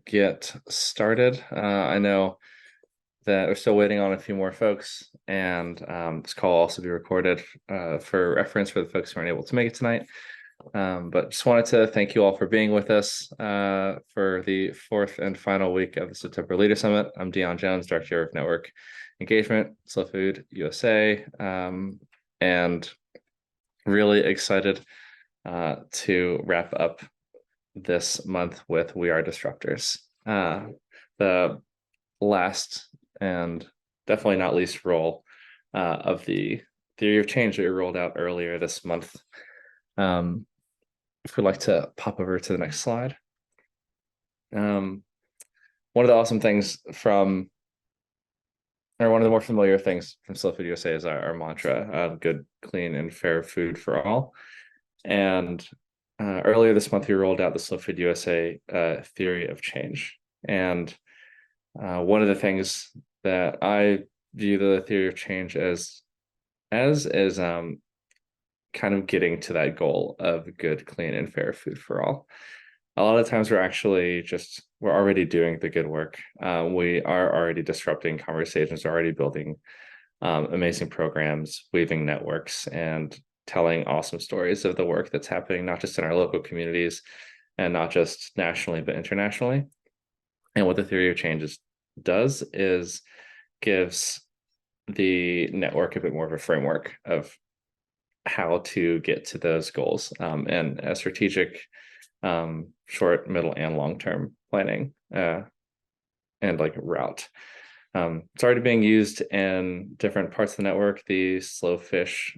get started. I know that we're still waiting on a few more folks, and this call will also be recorded for reference for the folks who aren't able to make it tonight. But just wanted to thank you all for being with us for the fourth and final week of the September Leader Summit. I'm Dion Jones, Director of Network Engagement, Slow Food USA, and really excited to wrap up this month with We Are Disruptors. The last and definitely not least role of the theory of change that we rolled out earlier this month. If we'd like to pop over to the next slide. One of the awesome things from, or one of the more familiar things from Slow Food USA is our mantra, good, clean, and fair food for all. And earlier this month, we rolled out the Slow Food USA theory of change. And one of the things that I view the theory of change as is kind of getting to that goal of good, clean, and fair food for all. A lot of times we're already doing the good work. We are already disrupting conversations, already building amazing programs, weaving networks, and telling awesome stories of the work that's happening, not just in our local communities and not just nationally, but internationally. And what the theory of change does is gives the network a bit more of a framework of how to get to those goals, and a strategic short, middle, and long-term planning and like route. It's already being used in different parts of the network. The Slow Fish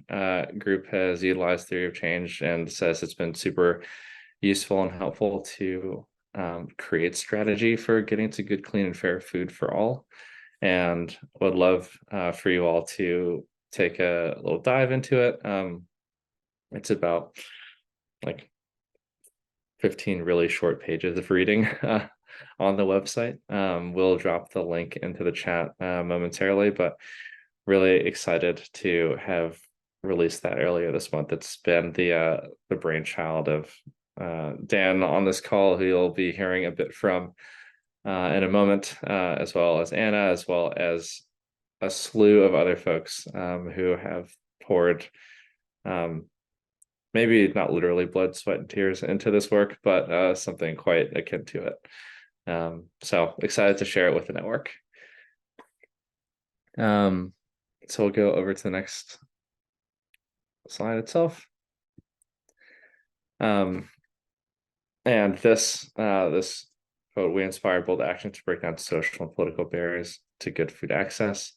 group has utilized theory of change and says it's been super useful and helpful to create strategy for getting to good, clean, and fair food for all. And would love for you all to take a little dive into it. It's about like 15 really short pages of reading on the website. We'll drop the link into the chat momentarily, but really excited to have released that earlier this month. It's been the brainchild of Dan on this call, who you'll be hearing a bit from in a moment, as well as Anna, as well as a slew of other folks who have poured maybe not literally blood, sweat, and tears into this work, but something quite akin to it. So excited to share it with the network. So we'll go over to the next slide itself. And this quote, we inspire bold action to break down social and political barriers to good food access.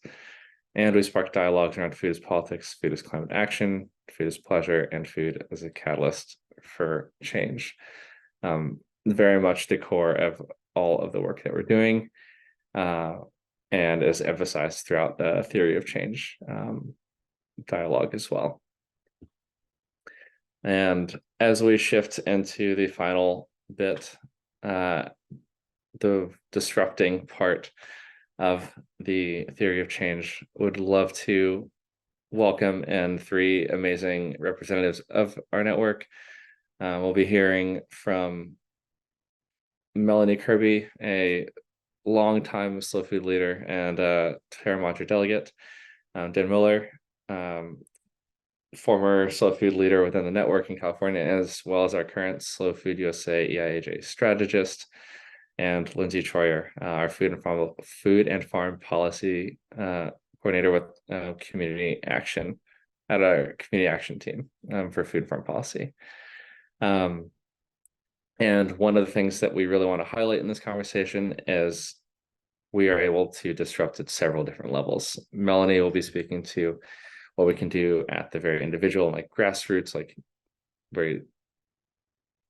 And we spark dialogues around food as politics, food as climate action, food as pleasure, and food as a catalyst for change. Very much the core of all of the work that we're doing, and is emphasized throughout the theory of change dialogue as well. And as we shift into the final bit, the disrupting part of the theory of change, would love to welcome in three amazing representatives of our network. We'll be hearing from Melanie Kirby, a longtime slow food leader and Terra Madre delegate. Dan Mueller, former slow food leader within the network in California, as well as our current Slow Food USA EIAJ strategist. And Lindsay Troyer, our food and farm policy coordinator with community action at our community action team for food and farm policy. And one of the things that we really want to highlight in this conversation is we are able to disrupt at several different levels. Melanie will be speaking to what we can do at the very individual, like grassroots, like very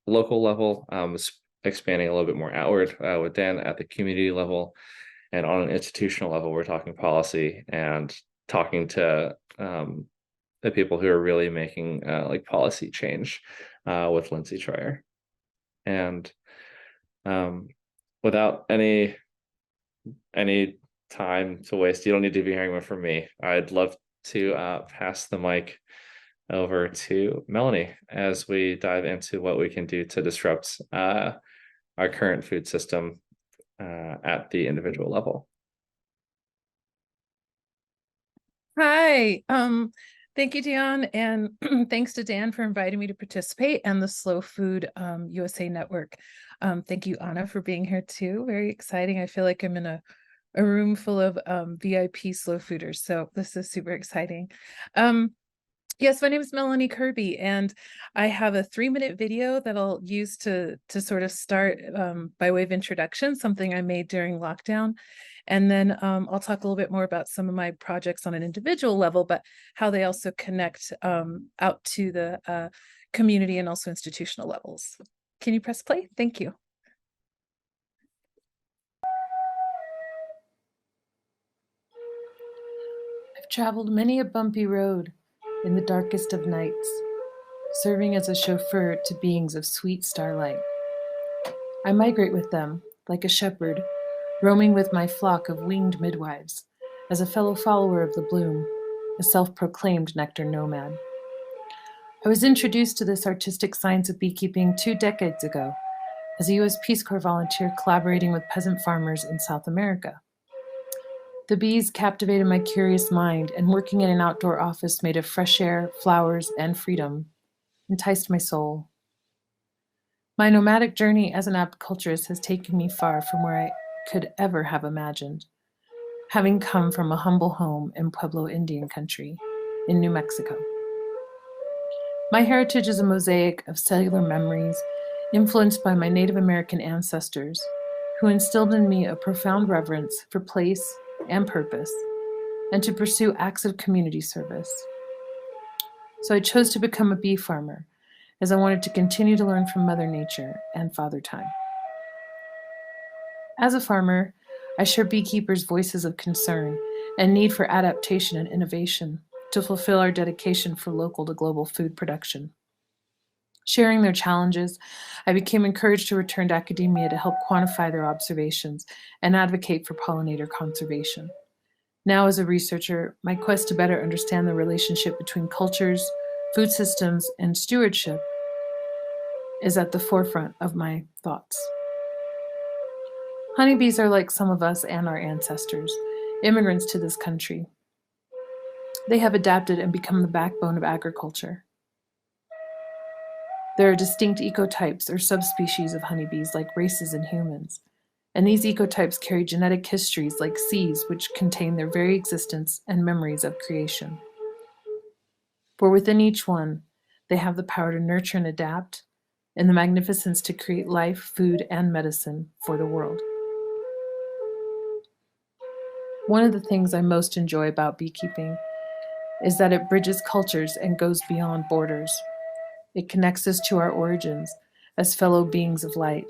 local level, expanding a little bit more outward with Dan at the community level. And on an institutional level, we're talking policy and talking to the people who are really making like policy change with Lindsay Troyer. And without any time to waste, you don't need to be hearing one from me. I'd love to pass the mic over to Melanie as we dive into what we can do to disrupt our current food system at the individual level. Hi, thank you, Dan, and thanks to Dan for inviting me to participate and the Slow Food USA Network. Thank you, Anna, for being here too. Very exciting. I feel like I'm in a room full of VIP slow fooders, so this is super exciting. Yes, my name is Melanie Kirby, and I have a 3-minute video that I'll use to sort of start by way of introduction, something I made during lockdown. And then I'll talk a little bit more about some of my projects on an individual level, but how they also connect out to the community and also institutional levels. Can you press play? Thank you. I've traveled many a bumpy road in the darkest of nights, serving as a chauffeur to beings of sweet starlight. I migrate with them, like a shepherd, roaming with my flock of winged midwives, as a fellow follower of the bloom, a self-proclaimed nectar nomad. I was introduced to this artistic science of beekeeping 2 decades ago, as a U.S. Peace Corps volunteer collaborating with peasant farmers in South America. The bees captivated my curious mind, and working in an outdoor office made of fresh air, flowers, and freedom enticed my soul. My nomadic journey as an apiculturist has taken me far from where I could ever have imagined, having come from a humble home in Pueblo Indian country in New Mexico. My heritage is a mosaic of cellular memories influenced by my Native American ancestors, who instilled in me a profound reverence for place and purpose, and to pursue acts of community service. So I chose to become a bee farmer, as I wanted to continue to learn from Mother Nature and Father Time. As a farmer, I share beekeepers' voices of concern and need for adaptation and innovation to fulfill our dedication for local to global food production. Sharing their challenges, I became encouraged to return to academia to help quantify their observations and advocate for pollinator conservation. Now, as a researcher, my quest to better understand the relationship between cultures, food systems, and stewardship is at the forefront of my thoughts. Honeybees are like some of us and our ancestors, immigrants to this country. They have adapted and become the backbone of agriculture. There are distinct ecotypes or subspecies of honeybees like races in humans, and these ecotypes carry genetic histories like seas which contain their very existence and memories of creation. For within each one, they have the power to nurture and adapt, and the magnificence to create life, food, and medicine for the world. One of the things I most enjoy about beekeeping is that it bridges cultures and goes beyond borders. It connects us to our origins as fellow beings of light,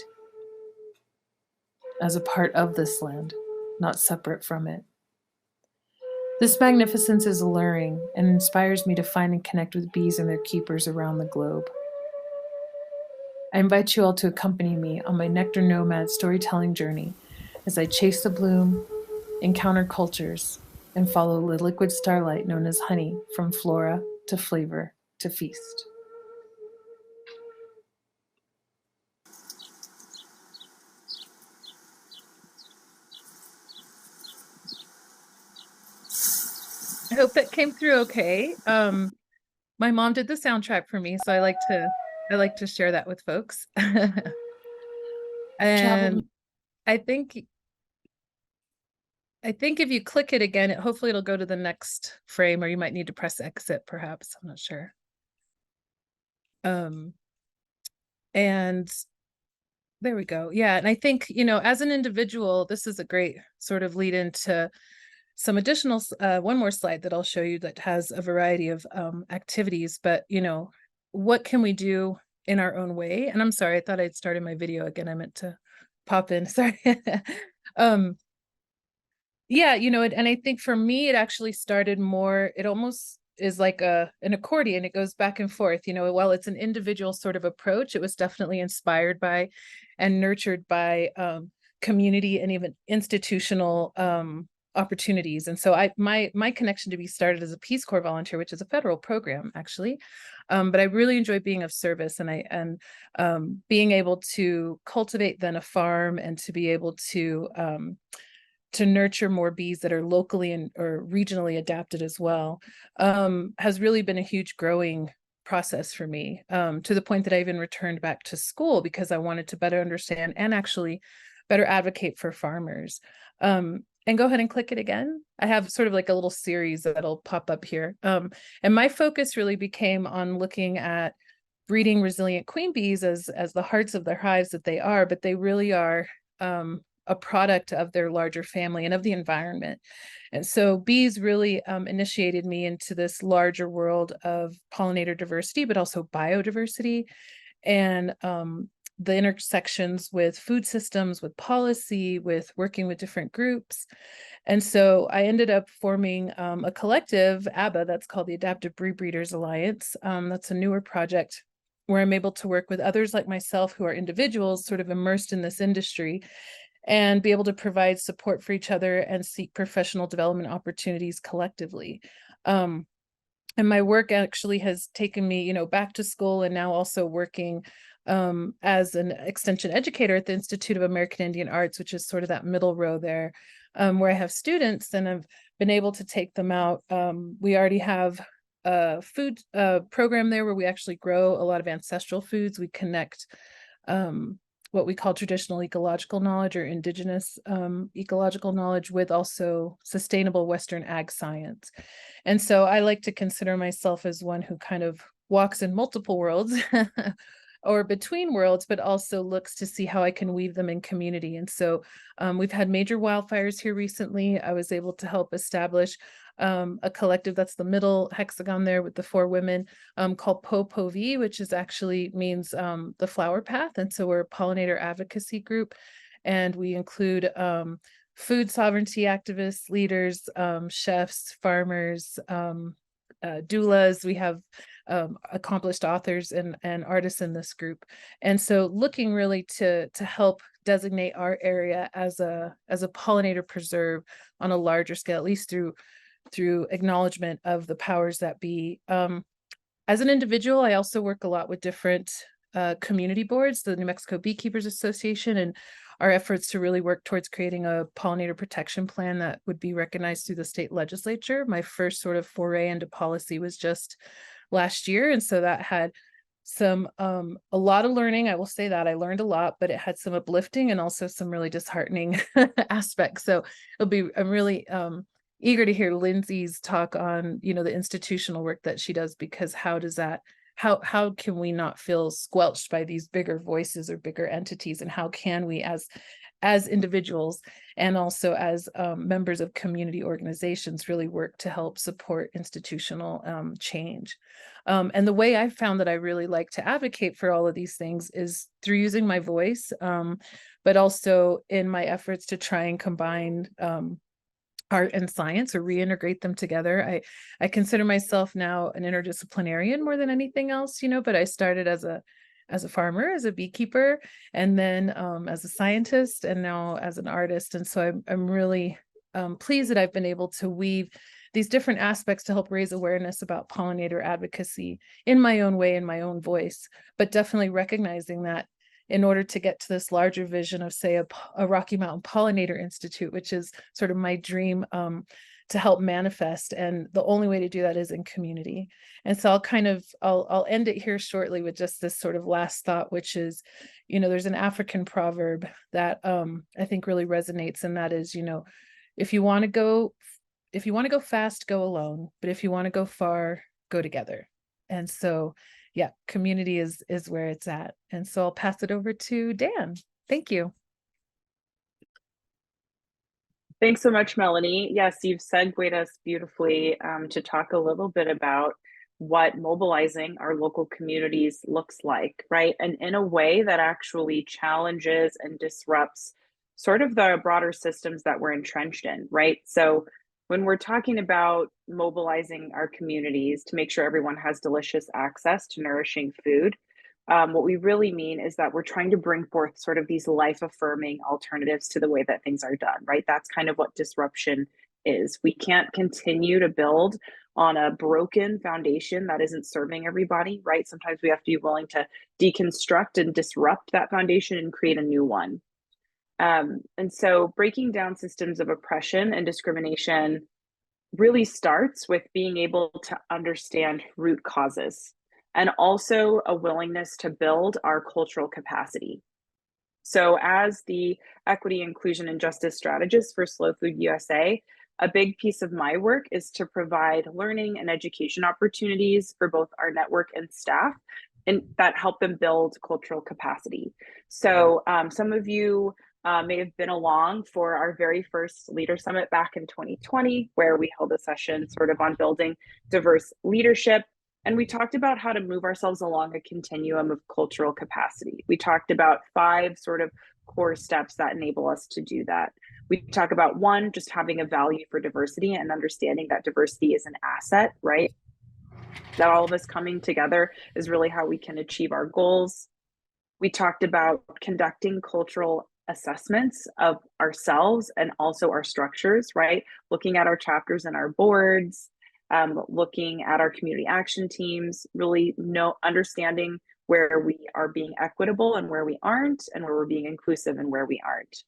as a part of this land, not separate from it. This magnificence is alluring and inspires me to find and connect with bees and their keepers around the globe. I invite you all to accompany me on my nectar nomad storytelling journey as I chase the bloom, encounter cultures, and follow the liquid starlight known as honey from flora to flavor to feast. I hope that came through okay. My mom did the soundtrack for me, so I like to share that with folks. And I think if you click it again, hopefully it'll go to the next frame, or you might need to press exit perhaps. I'm not sure. And there we go. Yeah. And I think, as an individual, this is a great sort of lead into some additional, one more slide that I'll show you that has a variety of activities, but, what can we do in our own way? And I'm sorry, I thought I'd started my video again. I meant to pop in, sorry. Yeah, and I think for me, it actually started more, it almost is like an accordion. It goes back and forth, while it's an individual sort of approach, it was definitely inspired by and nurtured by community and even institutional opportunities. And so my connection to Bees started as a Peace Corps volunteer, which is a federal program actually. But I really enjoy being of service, and being able to cultivate then a farm and to be able to nurture more bees that are locally or regionally adapted as well, has really been a huge growing process for me, to the point that I even returned back to school because I wanted to better understand and actually better advocate for farmers. And go ahead and click it again. I have sort of like a little series that'll pop up here. And my focus really became on looking at breeding resilient queen bees as the hearts of their hives that they are, but they really are a product of their larger family and of the environment. And so bees really initiated me into this larger world of pollinator diversity, but also biodiversity, and the intersections with food systems, with policy, with working with different groups. And so I ended up forming a collective, ABBA, that's called the Adaptive Breed Breeders Alliance. That's a newer project where I'm able to work with others like myself who are individuals sort of immersed in this industry, and be able to provide support for each other and seek professional development opportunities collectively. And my work actually has taken me, back to school, and now also working as an extension educator at the Institute of American Indian Arts, which is sort of that middle row there, where I have students and I've been able to take them out. We already have a food program there where we actually grow a lot of ancestral foods. We connect what we call traditional ecological knowledge or indigenous ecological knowledge with also sustainable Western ag science. And so I like to consider myself as one who kind of walks in multiple worlds or between worlds, but also looks to see how I can weave them in community. And so we've had major wildfires here recently. I was able to help establish a collective, that's the middle hexagon there with the 4 women, called POPOV, which is actually means the flower path. And so we're a pollinator advocacy group, and we include food sovereignty activists, leaders, chefs, farmers, doulas. We have accomplished authors and artists in this group. And so looking really to help designate our area as a pollinator preserve on a larger scale, at least through acknowledgement of the powers that be. As an individual, I also work a lot with different community boards, the New Mexico Beekeepers Association, and our efforts to really work towards creating a pollinator protection plan that would be recognized through the state legislature. My first sort of foray into policy was just last year. And so that had some a lot of learning. I will say that I learned a lot, but it had some uplifting and also some really disheartening aspects. So I'm really eager to hear Lindsay's talk on, the institutional work that she does, because how can we not feel squelched by these bigger voices or bigger entities, and how can we as individuals and also as members of community organizations really work to help support institutional change. And the way I've found that I really like to advocate for all of these things is through using my voice, but also in my efforts to try and combine art and science, or reintegrate them together. I consider myself now an interdisciplinarian more than anything else, but I started as a farmer, as a beekeeper, and then as a scientist, and now as an artist. And so I'm really pleased that I've been able to weave these different aspects to help raise awareness about pollinator advocacy in my own way, in my own voice, but definitely recognizing that in order to get to this larger vision of, say, a Rocky Mountain Pollinator Institute, which is sort of my dream to help manifest. And the only way to do that is in community. And so I'll end it here shortly with just this sort of last thought, which is, there's an African proverb that I think really resonates. And that is, if you want to go fast, go alone. But if you want to go far, go together. And so yeah, community is where it's at. And so I'll pass it over to Dan. Thank you. Thanks so much, Melanie. Yes, you've segued us beautifully to talk a little bit about what mobilizing our local communities looks like, right? And in a way that actually challenges and disrupts sort of the broader systems that we're entrenched in, right? So when we're talking about mobilizing our communities to make sure everyone has delicious access to nourishing food, What we really mean is that we're trying to bring forth sort of these life-affirming alternatives to the way that things are done, right? That's kind of what disruption is. We can't continue to build on a broken foundation that isn't serving everybody, right? Sometimes we have to be willing to deconstruct and disrupt that foundation and create a new one. And so breaking down systems of oppression and discrimination really starts with being able to understand root causes and also a willingness to build our cultural capacity. So, as the equity, inclusion, and justice strategist for Slow Food USA, a big piece of my work is to provide learning and education opportunities for both our network and staff, and that help them build cultural capacity. So, some of you may have been along for our very first Leader Summit back in 2020, where we held a session sort of on building diverse leadership. And we talked about how to move ourselves along a continuum of cultural capacity. We talked about 5 sort of core steps that enable us to do that. We talk about 1, just having a value for diversity and understanding that diversity is an asset, right? That all of us coming together is really how we can achieve our goals. We talked about conducting cultural assessments of ourselves and also our structures, right? Looking at our chapters and our boards, looking at our community action teams, really understanding where we are being equitable and where we aren't, and where we're being inclusive and where we aren't.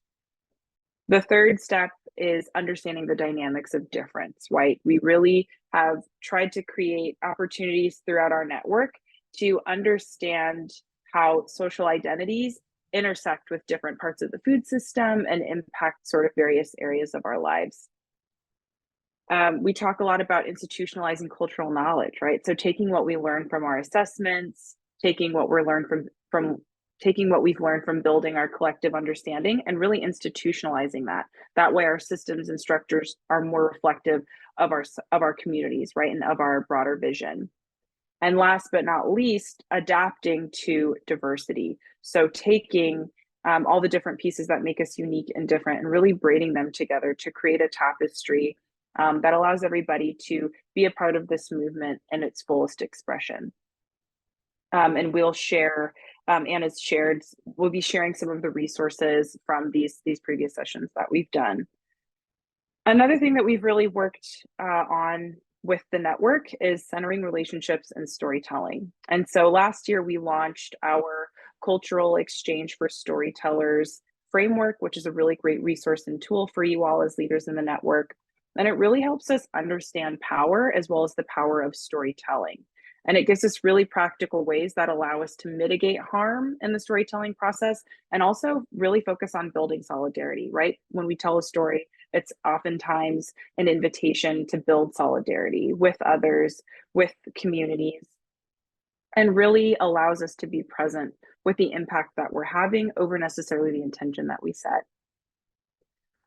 The third step is understanding the dynamics of difference, right? We really have tried to create opportunities throughout our network to understand how social identities intersect with different parts of the food system and impact sort of various areas of our lives. We talk a lot about institutionalizing cultural knowledge, right? So taking what we learn from our assessments, taking what we've learned from building our collective understanding and really institutionalizing that. That way our systems and structures are more reflective of our communities, right? And of our broader vision. And last but not least, adapting to diversity. So taking all the different pieces that make us unique and different and really braiding them together to create a tapestry that allows everybody to be a part of this movement in its fullest expression. And we'll share, Anna's shared, we'll be sharing some of the resources from these previous sessions that we've done. Another thing that we've really worked on with the network is centering relationships and storytelling. And so last year we launched our Cultural Exchange for Storytellers framework, which is a really great resource and tool for you all as leaders in the network. And it really helps us understand power as well as the power of storytelling. And it gives us really practical ways that allow us to mitigate harm in the storytelling process and also really focus on building solidarity, right? When we tell a story, it's oftentimes an invitation to build solidarity with others, with communities, and really allows us to be present with the impact that we're having over necessarily the intention that we set.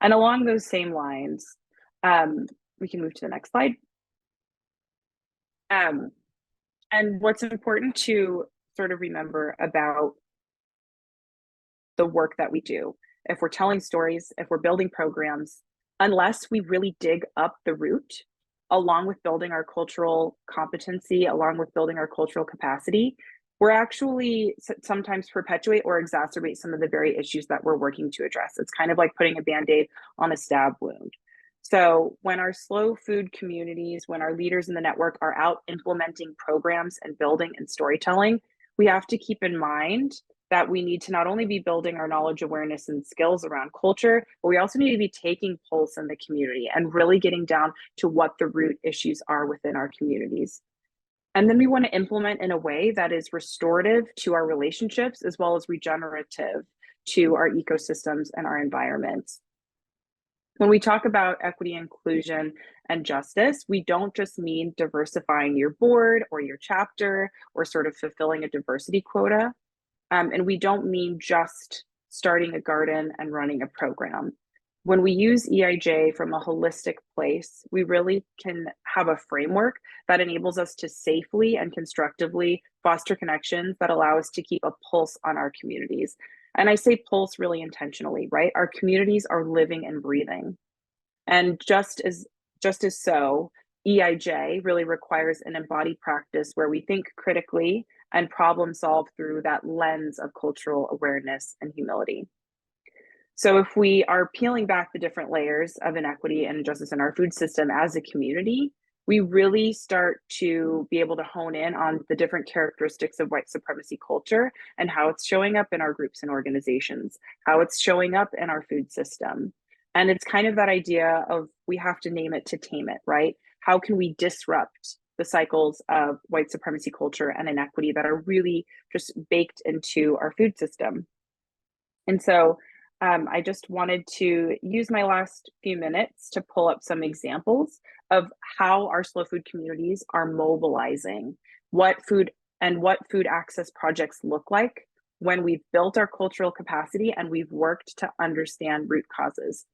And along those same lines, we can move to the next slide. And what's important to sort of remember about the work that we do, if we're telling stories, if we're building programs, unless we really dig up the root, along with building our cultural competency, along with building our cultural capacity, we're actually sometimes perpetuate or exacerbate some of the very issues that we're working to address. It's kind of like putting a Band-Aid on a stab wound. So when our slow food communities, when our leaders in the network are out implementing programs and building and storytelling, we have to keep in mind that we need to not only be building our knowledge, awareness, and skills around culture, but we also need to be taking pulse in the community and really getting down to what the root issues are within our communities. And then we want to implement in a way that is restorative to our relationships as well as regenerative to our ecosystems and our environments. When we talk about equity, inclusion, and justice, we don't just mean diversifying your board or your chapter or sort of fulfilling a diversity quota. And we don't mean just starting a garden and running a program. When we use EIJ from a holistic place, we really can have a framework that enables us to safely and constructively foster connections that allow us to keep a pulse on our communities. And I say pulse really intentionally, right? Our communities are living and breathing. And just as so, EIJ really requires an embodied practice where we think critically and problem solve through that lens of cultural awareness and humility. So if we are peeling back the different layers of inequity and injustice in our food system as a community, we really start to be able to hone in on the different characteristics of white supremacy culture and how it's showing up in our groups and organizations, how it's showing up in our food system. And it's kind of that idea of we have to name it to tame it, right? How can we disrupt the cycles of white supremacy culture and inequity that are really just baked into our food system? And so I just wanted to use my last few minutes to pull up some examples of how our slow food communities are mobilizing what food access projects look like when we've built our cultural capacity and we've worked to understand root causes.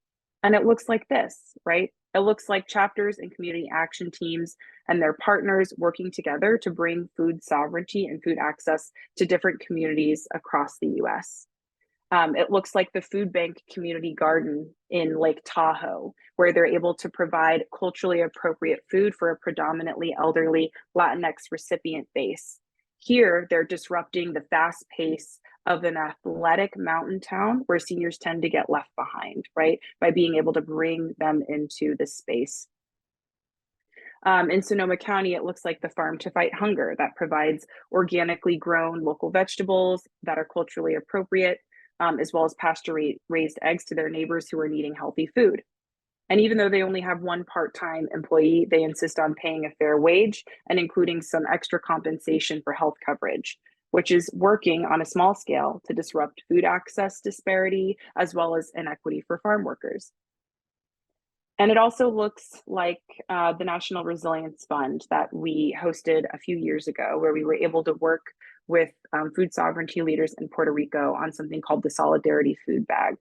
And it looks like this, right? It looks like chapters and community action teams and their partners working together to bring food sovereignty and food access to different communities across the US. It looks like the food bank community garden in Lake Tahoe, where they're able to provide culturally appropriate food for a predominantly elderly Latinx recipient base. Here, they're disrupting the fast pace of an athletic mountain town where seniors tend to get left behind, right? By being able to bring them into this space. In Sonoma County, it looks like the Farm to Fight Hunger that provides organically grown local vegetables that are culturally appropriate, as well as pasture-raised eggs to their neighbors who are needing healthy food. And even though they only have one part-time employee, they insist on paying a fair wage and including some extra compensation for health coverage, which is working on a small scale to disrupt food access disparity as well as inequity for farm workers. And it also looks like the National Resilience Fund that we hosted a few years ago, where we were able to work with food sovereignty leaders in Puerto Rico on something called the Solidarity Food Bag,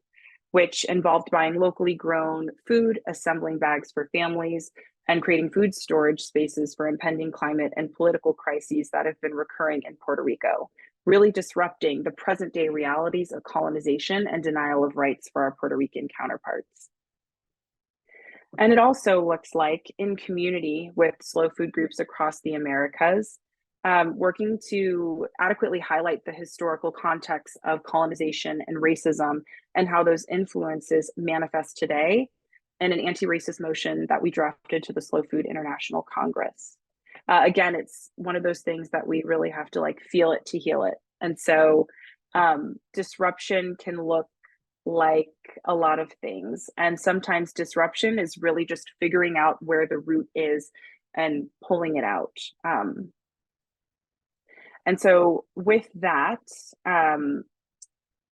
which involved buying locally grown food, assembling bags for families, and creating food storage spaces for impending climate and political crises that have been recurring in Puerto Rico, really disrupting the present day realities of colonization and denial of rights for our Puerto Rican counterparts. And it also looks like in community with slow food groups across the Americas, working to adequately highlight the historical context of colonization and racism and how those influences manifest today in an anti-racist motion that we drafted to the Slow Food International Congress. Again, it's one of those things that we really have to feel it to heal it. And so disruption can look like a lot of things. And sometimes disruption is really just figuring out where the root is and pulling it out. And so with that,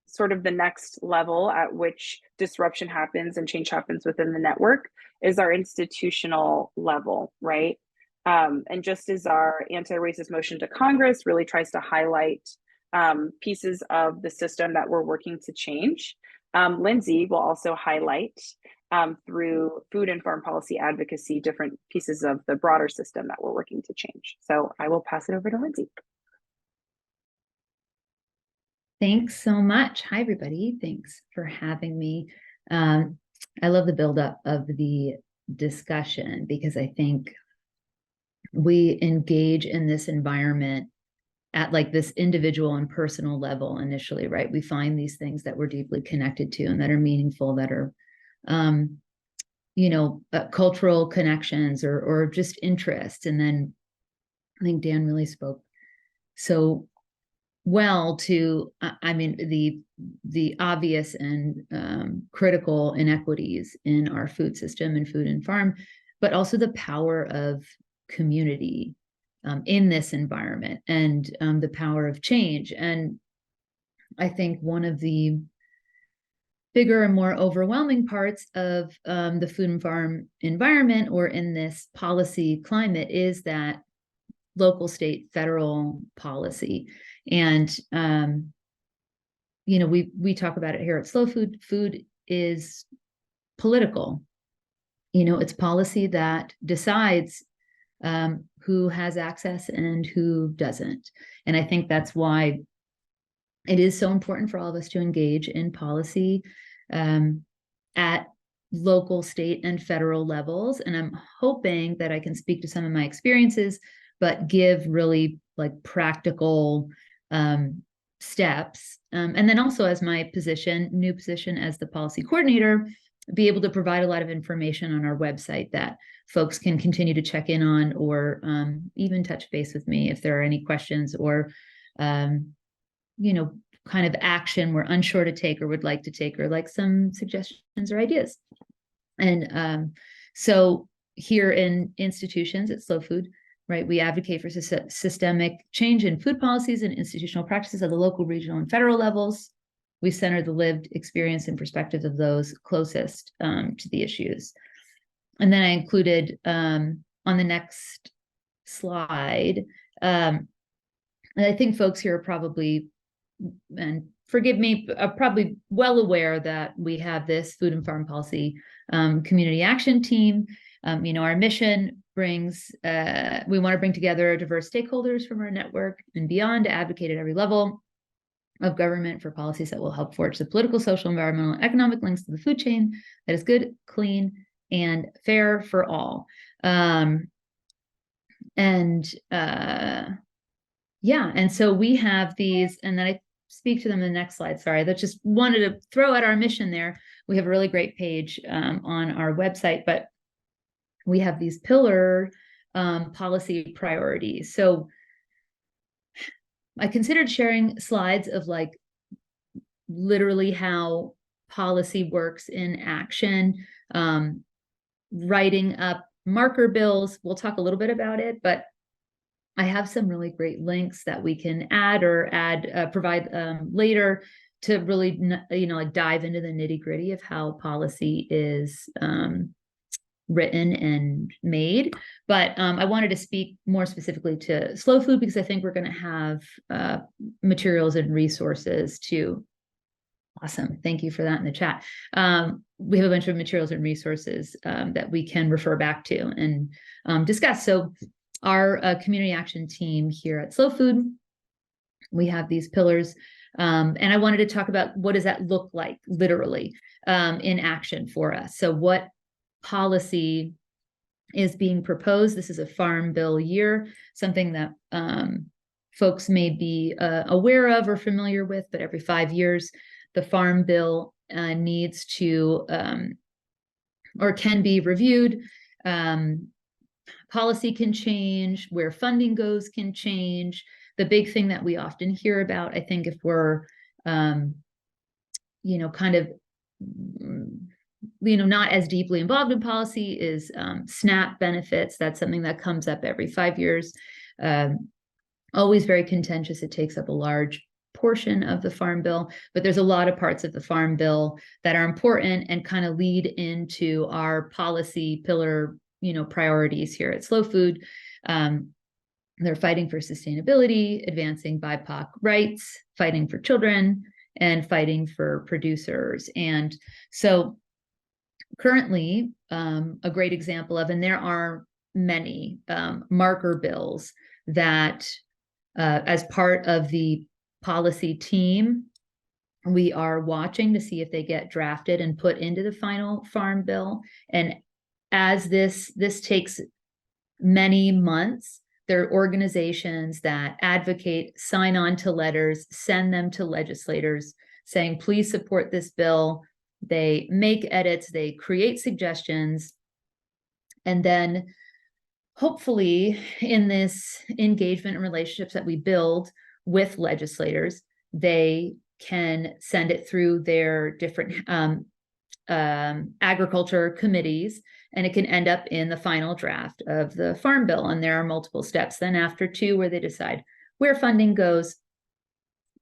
sort of the next level at which disruption happens and change happens within the network is our institutional level, right? And just as our anti-racist motion to Congress really tries to highlight pieces of the system that we're working to change, Lindsay will also highlight through food and farm policy advocacy different pieces of the broader system that we're working to change. So I will pass it over to Lindsay. Thanks so much. Hi, everybody. Thanks for having me. I love the buildup of the discussion because I think we engage in this environment at this individual and personal level initially, right? We find these things that we're deeply connected to and that are meaningful, that are, cultural connections or just interest. And then I think Dan really spoke so well to, the obvious and critical inequities in our food system and food and farm, but also the power of community in this environment and the power of change. And I think one of the bigger and more overwhelming parts of the food and farm environment or in this policy climate is that local, state, federal policy. And, we talk about it here at Slow Food. Food is political. It's policy that decides who has access and who doesn't. And I think that's why it is so important for all of us to engage in policy at local, state, and federal levels. And I'm hoping that I can speak to some of my experiences but give really like practical steps. And then also as my new position as the policy coordinator, be able to provide a lot of information on our website that folks can continue to check in on, or even touch base with me if there are any questions, or, kind of action we're unsure to take or would like to take, or like some suggestions or ideas. And so here in institutions at Slow Food, right, we advocate for systemic change in food policies and institutional practices at the local, regional, and federal levels. We center the lived experience and perspectives of those closest to the issues. And then I included on the next slide, and I think folks here are probably, and forgive me, are probably well aware that we have this food and farm policy community action team. Our mission brings, we want to bring together diverse stakeholders from our network and beyond to advocate at every level of government for policies that will help forge the political, social, environmental, and economic links to the food chain that is good, clean, and fair for all. And so we have these, and then I speak to them in the next slide. Sorry, that just wanted to throw out our mission there. We have a really great page on our website, but we have these pillar policy priorities. So I considered sharing slides of like literally how policy works in action, writing up marker bills. We'll talk a little bit about it, but I have some really great links that we can add or provide later to really, like dive into the nitty gritty of how policy is written and made. But I wanted to speak more specifically to Slow Food because I think we're going to have materials and resources to. Awesome. Thank you for that in the chat. We have a bunch of materials and resources that we can refer back to and discuss. So our community action team here at Slow Food, we have these pillars. And I wanted to talk about what does that look like literally in action for us. So what policy is being proposed? This is a farm bill year, something that folks may be aware of or familiar with, but every 5 years, the farm bill needs to or can be reviewed. Policy can change, where funding goes can change. The big thing that we often hear about, I think if we're, kind of, not as deeply involved in policy is SNAP benefits. That's something that comes up every 5 years. Always very contentious. It takes up a large portion of the farm bill, but there's a lot of parts of the farm bill that are important and kind of lead into our policy pillar, priorities here at Slow Food. They're fighting for sustainability, advancing BIPOC rights, fighting for children, and fighting for producers. And so currently, a great example of, and there are many marker bills that as part of the policy team, we are watching to see if they get drafted and put into the final farm bill. And as this takes many months, there are organizations that advocate, sign on to letters, send them to legislators saying, please support this bill. They make edits, they create suggestions, and then hopefully in this engagement and relationships that we build with legislators, they can send it through their different agriculture committees, and it can end up in the final draft of the farm bill. And there are multiple steps then after two where they decide where funding goes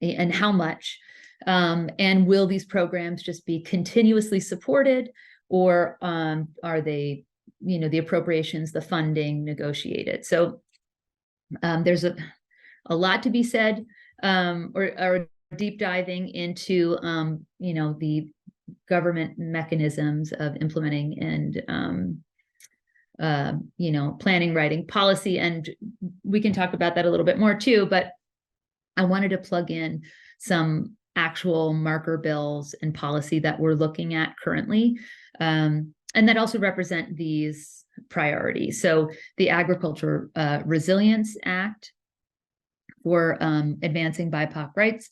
and how much, and will these programs just be continuously supported, or are they, the appropriations, the funding negotiated? So there's a lot to be said, or deep diving into, the government mechanisms of implementing and, planning, writing policy. And we can talk about that a little bit more too, but I wanted to plug in some actual marker bills and policy that we're looking at currently, and that also represent these priority. So the Agriculture Resilience Act for advancing BIPOC rights,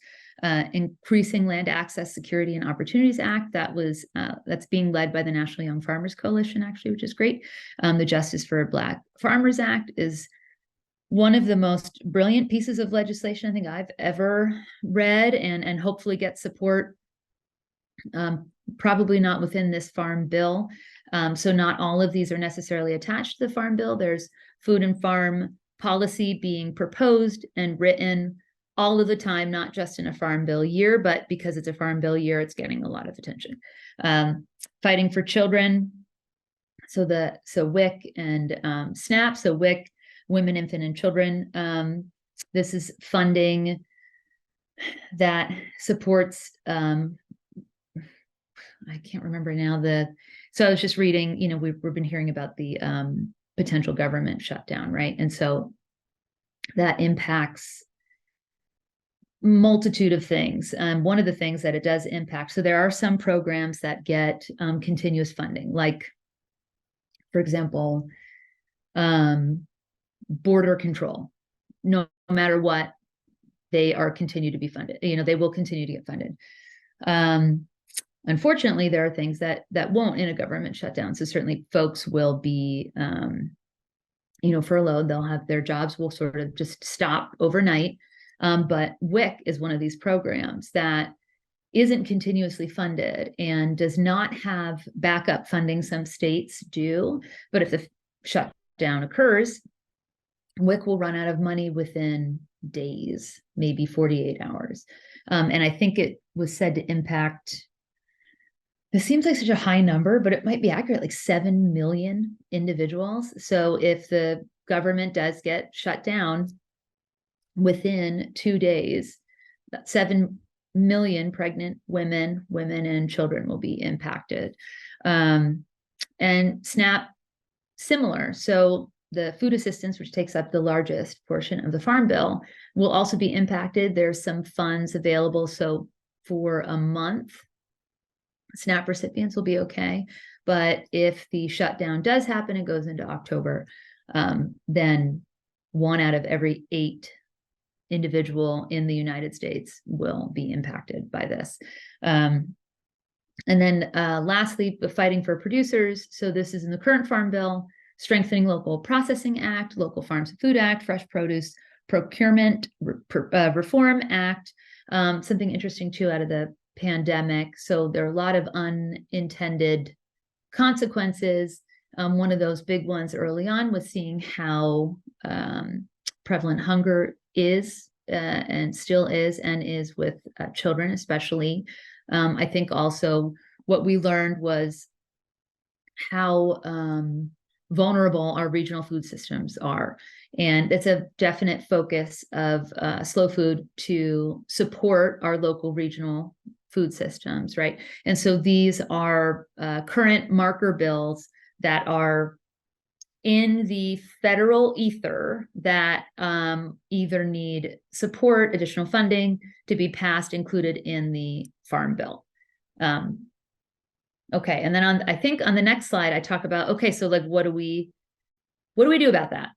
increasing land access, security, and opportunities act that's being led by the National Young Farmers Coalition, actually, which is great. The Justice for Black Farmers Act is one of the most brilliant pieces of legislation I think I've ever read, and hopefully get support. Probably not within this farm bill. So not all of these are necessarily attached to the farm bill. There's food and farm policy being proposed and written all of the time, not just in a farm bill year, but because it's a farm bill year, it's getting a lot of attention. Fighting for children. So WIC and SNAP. So WIC, Women, Infant, and Children. This is funding that supports, I can't remember now so I was just reading, we've been hearing about the potential government shutdown, right? And so that impacts multitude of things. One of the things that it does impact, so there are some programs that get continuous funding, like, for example, border control. No matter what, they are continue to be funded. They will continue to get funded. Unfortunately, there are things that won't in a government shutdown. So certainly folks will be, furloughed. They'll have their jobs will sort of just stop overnight. But WIC is one of these programs that isn't continuously funded and does not have backup funding. Some states do, but if the shutdown occurs, WIC will run out of money within days, maybe 48 hours. And I think it was said to impact, it seems like such a high number, but it might be accurate, like 7 million individuals. So if the government does get shut down within 2 days, 7 million pregnant women and children will be impacted. And SNAP, similar. So the food assistance, which takes up the largest portion of the farm bill, will also be impacted. There's some funds available. So for a month, SNAP recipients will be okay. But if the shutdown does happen and goes into October, then 1 out of every 8 individual in the United States will be impacted by this. And then lastly, the fighting for producers. So this is in the current farm bill, strengthening local processing act, local farms and food act, fresh produce procurement reform act. Something interesting too out of the pandemic. So there are a lot of unintended consequences. One of those big ones early on was seeing how prevalent hunger is and still is and is with children, especially. I think also what we learned was how vulnerable our regional food systems are. And it's a definite focus of Slow Food to support our local regional food systems, right? And so these are current marker bills that are in the federal ether that either need support, additional funding to be passed, included in the Farm Bill. Okay, and then I think on the next slide, I talk about, okay, so like, what do we do about that?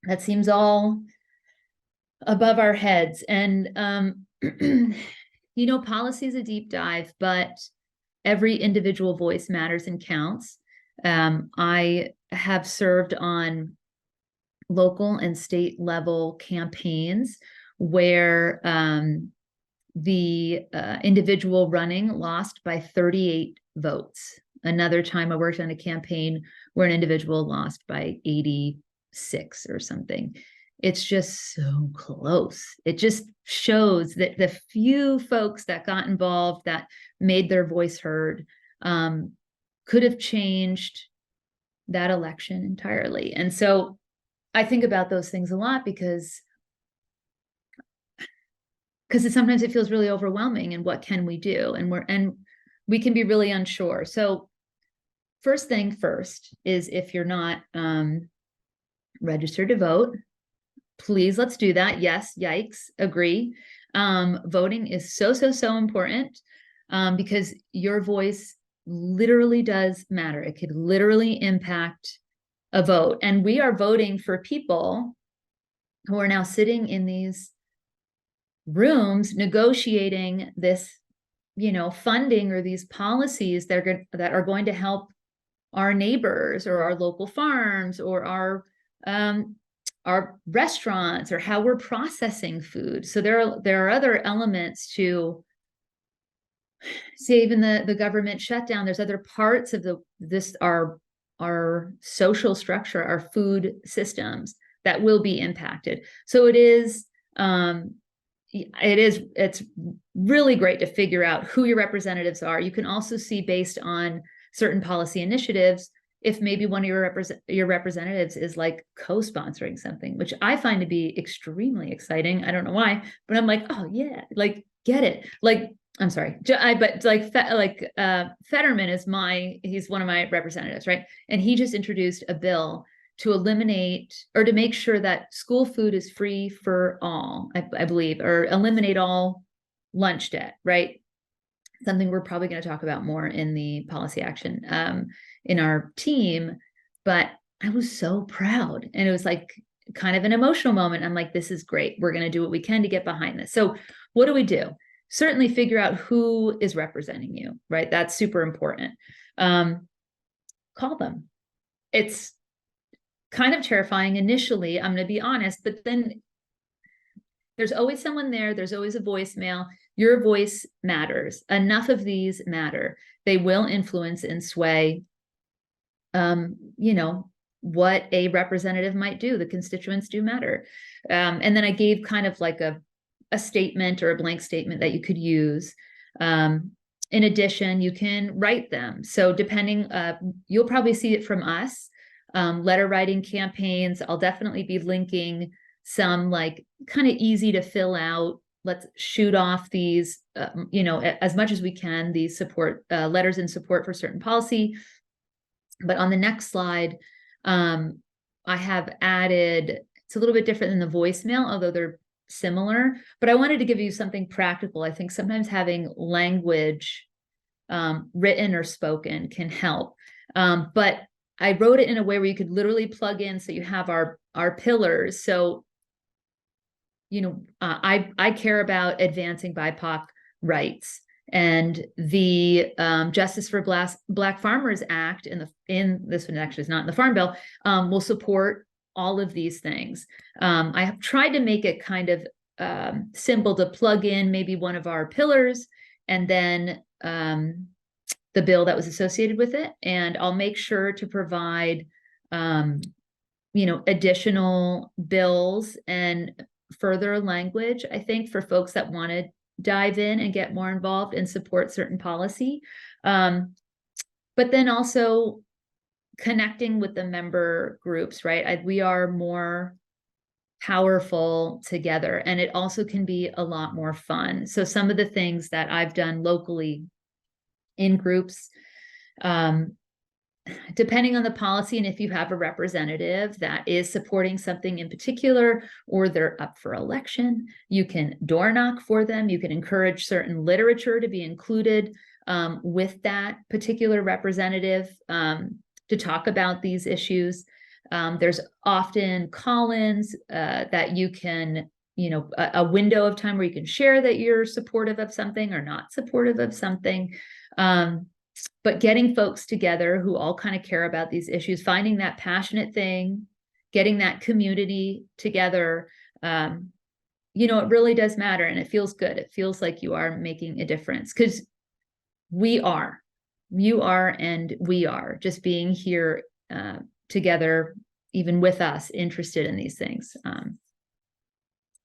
That seems all above our heads. And, policy is a deep dive, but every individual voice matters and counts. I have served on local and state level campaigns where the individual running lost by 38 votes. Another time I worked on a campaign where an individual lost by 86 or something. It's just so close. It just shows that the few folks that got involved, that made their voice heard, could have changed that election entirely. And so I think about those things a lot because sometimes it feels really overwhelming, and what can we do? And we can be really unsure. So first thing first is, if you're not registered to vote, please, let's do that. Yes, yikes, agree. Voting is so important because your voice literally does matter. It could literally impact a vote. And we are voting for people who are now sitting in these rooms negotiating this, funding or these policies that are going to help our neighbors or our local farms or our restaurants or how we're processing food. So there are other elements to, say, even the government shutdown. There's other parts of our social structure, our food systems that will be impacted. So it's really great to figure out who your representatives are. You can also see, based on certain policy initiatives, if maybe one of your representatives is like co-sponsoring something, which I find to be extremely exciting. I don't know why, but I'm like, oh yeah, like, get it. Like, I'm sorry, Fetterman he's one of my representatives, right? And he just introduced a bill to eliminate, or to make sure that school food is free for all, I believe, or eliminate all lunch debt, right? Something we're probably going to talk about more in the policy action in our team. But I was so proud, and it was like kind of an emotional moment. I'm like, this is great. We're going to do what we can to get behind this. So what do? Certainly figure out who is representing you, right? That's super important. Call them. It's kind of terrifying initially, I'm going to be honest, but then there's always someone there. There's always a voicemail. Your voice matters. Enough of these matter. They will influence and sway, what a representative might do. The constituents do matter. And then I gave kind of like a statement or a blank statement that you could use. In addition, you can write them. So depending, you'll probably see it from us. Letter writing campaigns. I'll definitely be linking some like kind of easy to fill out. Let's shoot off these, as much as we can, these support letters in support for certain policy. But on the next slide, I have added, it's a little bit different than the voicemail, although they're similar, but I wanted to give you something practical. I think sometimes having language written or spoken can help. But I wrote it in a way where you could literally plug in, so you have our pillars. So, I care about advancing BIPOC rights, and the Justice for Black Farmers Act in this one actually is not in the Farm Bill, will support all of these things. I have tried to make it kind of simple to plug in maybe one of our pillars and then the bill that was associated with it. And I'll make sure to provide, additional bills and further language, I think, for folks that want to dive in and get more involved and support certain policy. But then also connecting with the member groups, right? We are more powerful together, and it also can be a lot more fun. So some of the things that I've done locally in groups, depending on the policy, and if you have a representative that is supporting something in particular, or they're up for election, you can door knock for them. You can encourage certain literature to be included with that particular representative to talk about these issues. There's often call-ins that you can, a window of time where you can share that you're supportive of something or not supportive of something. But getting folks together who all kind of care about these issues, finding that passionate thing, getting that community together, it really does matter, and it feels good. It feels like you are making a difference, because you are, and we are just being here together, even with us, interested in these things. And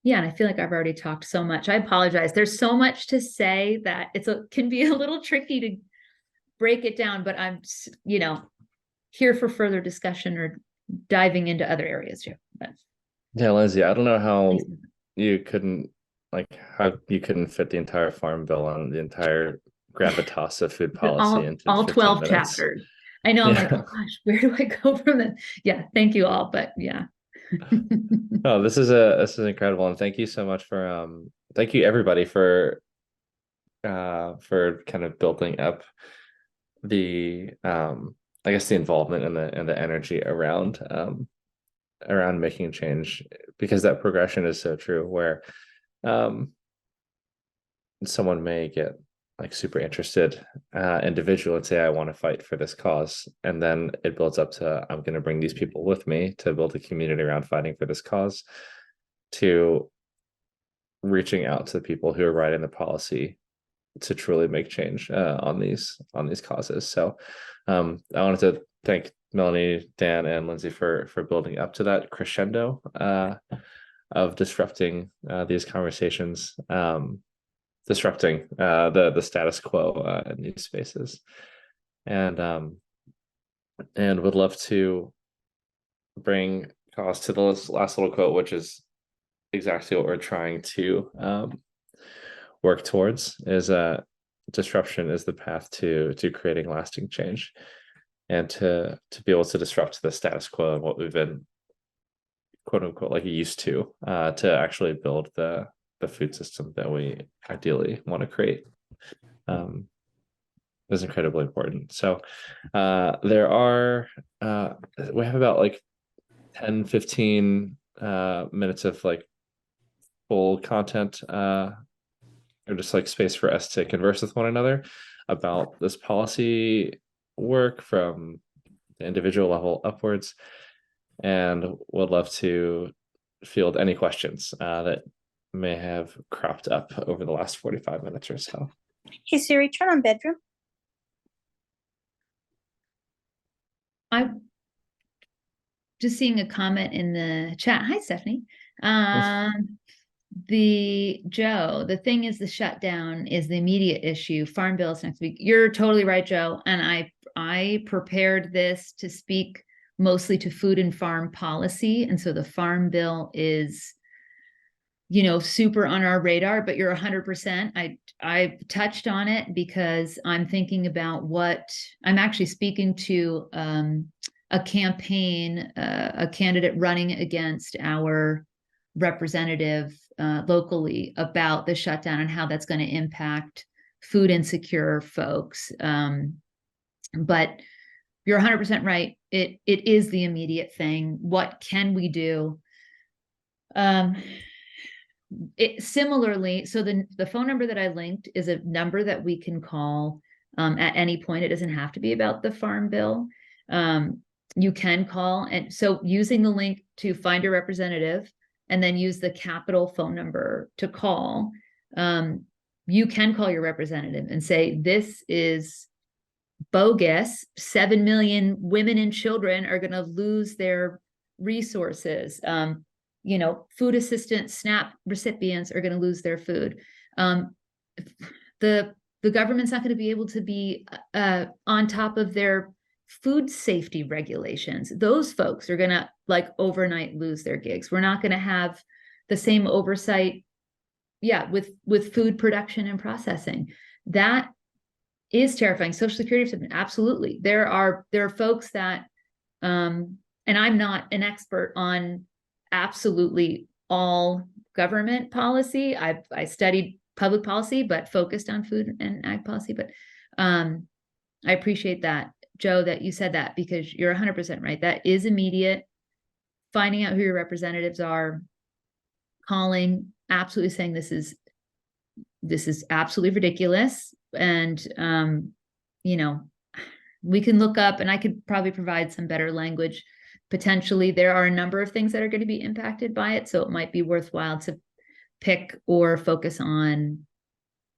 I feel like I've already talked so much. I apologize. There's so much to say that can be a little tricky to break it down, but I'm, here for further discussion or diving into other areas too. But. Yeah, Lindsay, I don't know how you couldn't fit the entire Farm Bill and the entire gravitas of food policy into all 12 minutes. chapters. I know. I'm like, oh gosh, where do I go from this? Yeah, thank you all. But yeah. Oh, this is incredible, and thank you so much for thank you everybody for kind of building up the I guess the involvement and the energy around making change, because that progression is so true, where someone may get like super interested individual and say, I want to fight for this cause, and then it builds up to, I'm going to bring these people with me to build a community around fighting for this cause, to reaching out to the people who are writing the policy to truly make change on these causes. So I wanted to thank Melanie, Dan, and Lindsay for building up to that crescendo of disrupting these conversations, disrupting the status quo in these spaces, and would love to bring cause to the last little quote, which is exactly what we're trying to work towards, is disruption is the path to creating lasting change, and to be able to disrupt the status quo and what we've been quote unquote like used to actually build the food system that we ideally want to create is incredibly important. So there are we have about like 10-15 minutes of like full content or just like space for us to converse with one another about this policy work from the individual level upwards, and would love to field any questions that may have cropped up over the last 45 minutes or so. Hey Siri, turn on bedroom. I'm just seeing a comment in the chat. Hi, Stephanie. The thing is, the shutdown is the immediate issue. Farm bill is next week. You're totally right, Joe. And I prepared this to speak mostly to food and farm policy. And so the farm bill is, super on our radar, but you're 100%. I touched on it because I'm thinking about what I'm actually speaking to a campaign, a candidate running against our representative locally about the shutdown and how that's going to impact food insecure folks. But you're 100% right. It is the immediate thing. What can we do? Similarly, so the phone number that I linked is a number that we can call at any point. It doesn't have to be about the farm bill. You can call, and so using the link to find a representative and then use the capital phone number to call, you can call your representative and say, this is bogus. 7 million women and children are going to lose their resources. Food assistance SNAP recipients are going to lose their food. The government's not going to be able to be on top of their food safety regulations. Those folks are going to overnight lose their gigs. We're not going to have the same oversight, with food production and processing. That is terrifying. Social Security, absolutely. There are folks that, and I'm not an expert on absolutely all government policy. I studied public policy, but focused on food and ag policy. But I appreciate that, Joe, that you said that, because you're 100% right. That is immediate. Finding out who your representatives are, calling, absolutely saying this is absolutely ridiculous. And we can look up, and I could probably provide some better language. Potentially, there are a number of things that are going to be impacted by it. So it might be worthwhile to pick or focus on,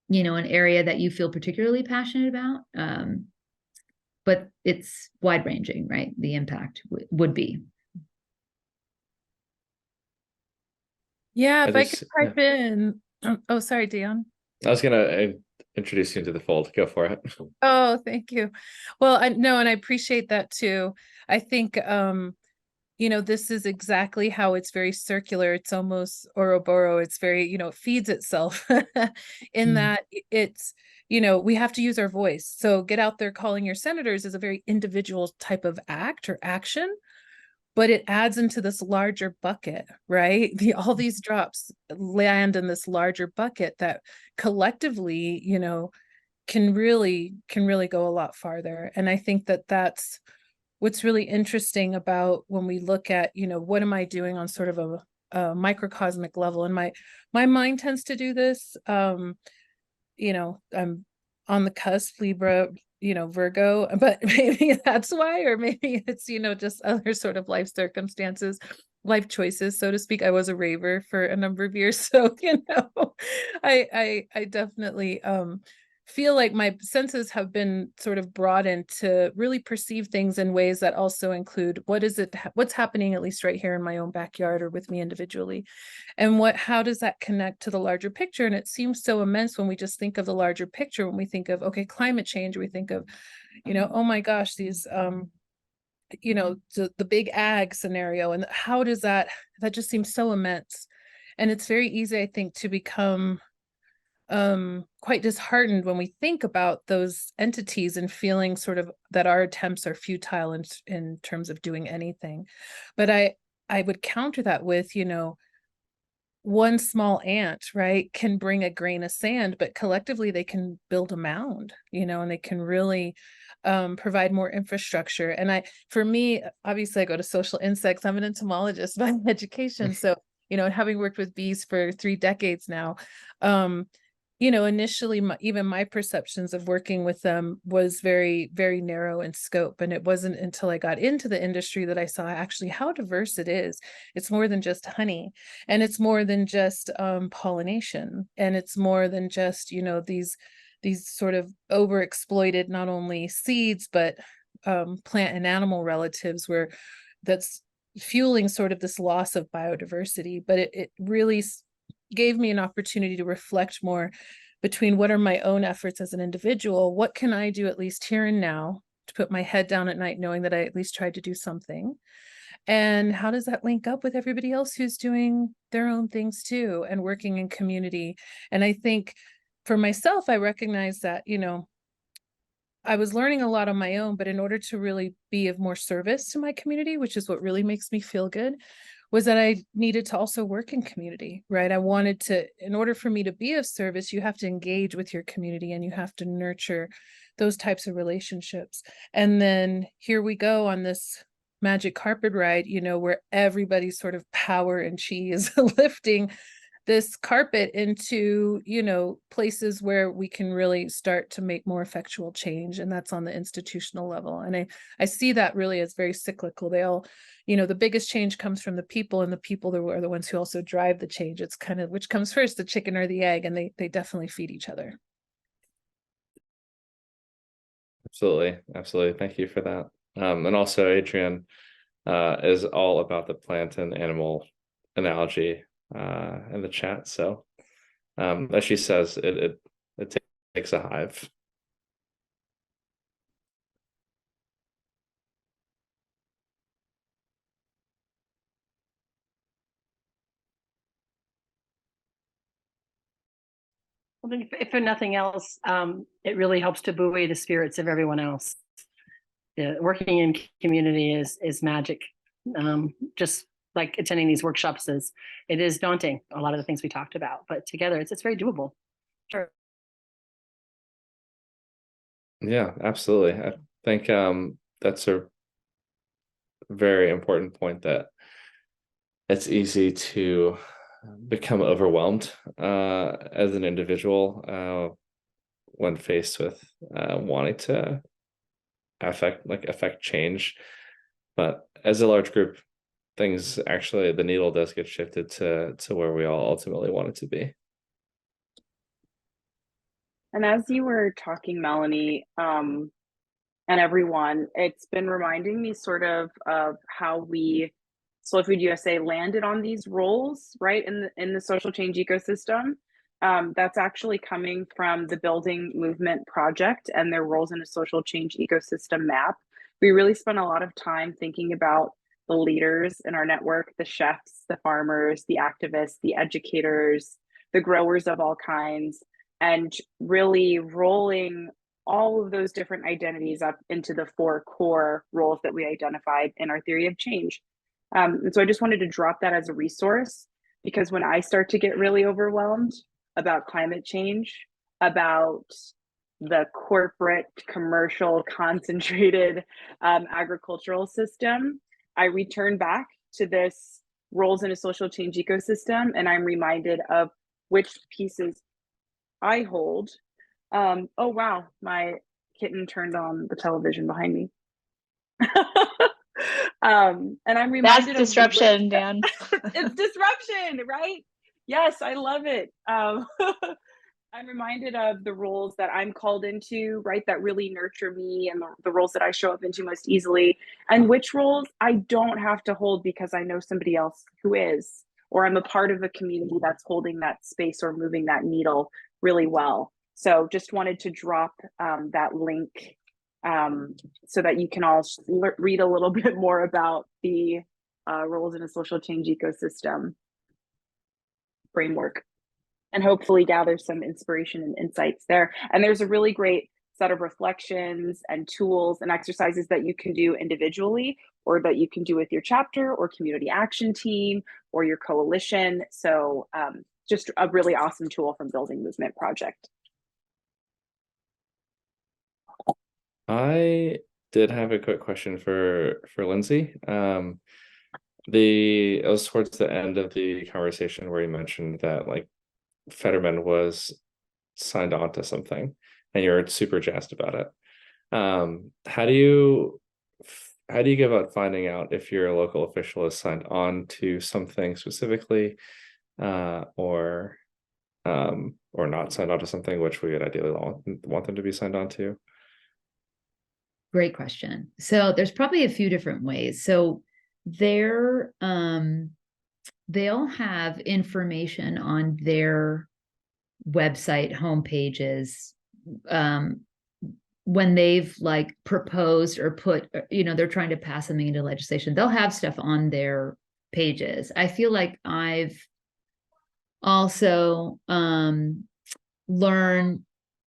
an area that you feel particularly passionate about. But it's wide ranging, right? The impact would be. Yeah, if I could pipe in. Oh, sorry, Dion. I was going to introduce you into the fold. Go for it. Oh, thank you. Well, and I appreciate that too. I think, this is exactly how it's very circular. It's almost Ouroboros. It's very, it feeds itself in that it's, we have to use our voice. So get out there calling your senators is a very individual type of act or action, but it adds into this larger bucket, right? All these drops land in this larger bucket that collectively, can really go a lot farther. And I think that that's what's really interesting about when we look at, what am I doing on sort of a microcosmic level? And my mind tends to do this. I'm on the cusp, Libra, Virgo, but maybe that's why, or maybe it's, just other sort of life circumstances, life choices, so to speak. I was a raver for a number of years. So, I definitely feel like my senses have been sort of broadened to really perceive things in ways that also include what's happening, at least right here in my own backyard or with me individually. And how does that connect to the larger picture? And it seems so immense when we just think of the larger picture, when we think of, okay, climate change, we think of, oh my gosh, these, the big ag scenario. And how does that just seems so immense. And it's very easy, I think, to become quite disheartened when we think about those entities and feeling sort of that our attempts are futile in terms of doing anything. But I would counter that with, one small ant, right, can bring a grain of sand, but collectively they can build a mound, and they can really provide more infrastructure. And for me, obviously I go to social insects. I'm an entomologist by education. So, having worked with bees for 3 decades now, initially even my perceptions of working with them was very, very narrow in scope. And it wasn't until I got into the industry that I saw actually how diverse it is. It's more than just honey, and it's more than just pollination, and it's more than just, these sort of overexploited, not only seeds, but plant and animal relatives, where that's fueling sort of this loss of biodiversity. But it really gave me an opportunity to reflect more between what are my own efforts as an individual, what can I do at least here and now to put my head down at night knowing that I at least tried to do something, and how does that link up with everybody else who's doing their own things too and working in community. And I think for myself, I recognize that, I was learning a lot on my own, but in order to really be of more service to my community, which is what really makes me feel good, was that I needed to also work in community, right? I wanted to, in order for me to be of service, you have to engage with your community and you have to nurture those types of relationships. And then here we go on this magic carpet ride, where everybody's sort of power and chi is lifting this carpet into, places where we can really start to make more effectual change. And that's on the institutional level. And I see that really as very cyclical. They all, the biggest change comes from the people, and the people are the ones who also drive the change. It's kind of which comes first, the chicken or the egg, and they definitely feed each other. Absolutely. Thank you for that. And also Adrienne is all about the plant and animal analogy in the chat. So as she says, it takes a hive. Well, if for nothing else, it really helps to buoy the spirits of everyone else. Working in community is magic. Just like attending these workshops it is daunting, a lot of the things we talked about, but together it's very doable. Sure. Yeah, absolutely. I think that's a very important point, that it's easy to become overwhelmed as an individual when faced with wanting to affect change. But as a large group, things actually, the needle does get shifted to where we all ultimately want it to be. And as you were talking, Melanie, and everyone, it's been reminding me sort of how we, Slow Food USA, landed on these roles, right, in the social change ecosystem. That's actually coming from the Building Movement Project and their roles in a social change ecosystem map. We really spent a lot of time thinking about the leaders in our network, the chefs, the farmers, the activists, the educators, the growers of all kinds, and really rolling all of those different identities up into the 4 core roles that we identified in our theory of change. And so I just wanted to drop that as a resource, because when I start to get really overwhelmed about climate change, about the corporate, commercial, concentrated agricultural system, I return back to this roles in a social change ecosystem, and I'm reminded of which pieces I hold. Oh wow, my kitten turned on the television behind me. And I'm reminded That's disruption, of Dan. it's disruption, right? Yes, I love it. I'm reminded of the roles that I'm called into, right? That really nurture me, and the roles that I show up into most easily, and which roles I don't have to hold because I know somebody else who is, or I'm a part of a community that's holding that space or moving that needle really well. So just wanted to drop that link so that you can all read a little bit more about the roles in a social change ecosystem framework, and hopefully gather some inspiration and insights there. And there's a really great set of reflections and tools and exercises that you can do individually, or that you can do with your chapter or community action team or your coalition. So just a really awesome tool from Building Movement Project. I did have a quick question for Lindsay. It was towards the end of the conversation where you mentioned that like Fetterman was signed on to something and you're super jazzed about it. How do you go about finding out if your local official is signed on to something specifically, or not signed on to something, which we would ideally want them to be signed on to? Great question. So there's probably a few different ways. So they'll have information on their website homepages when they've like proposed or put, they're trying to pass something into legislation. They'll have stuff on their pages. I feel like I've also learned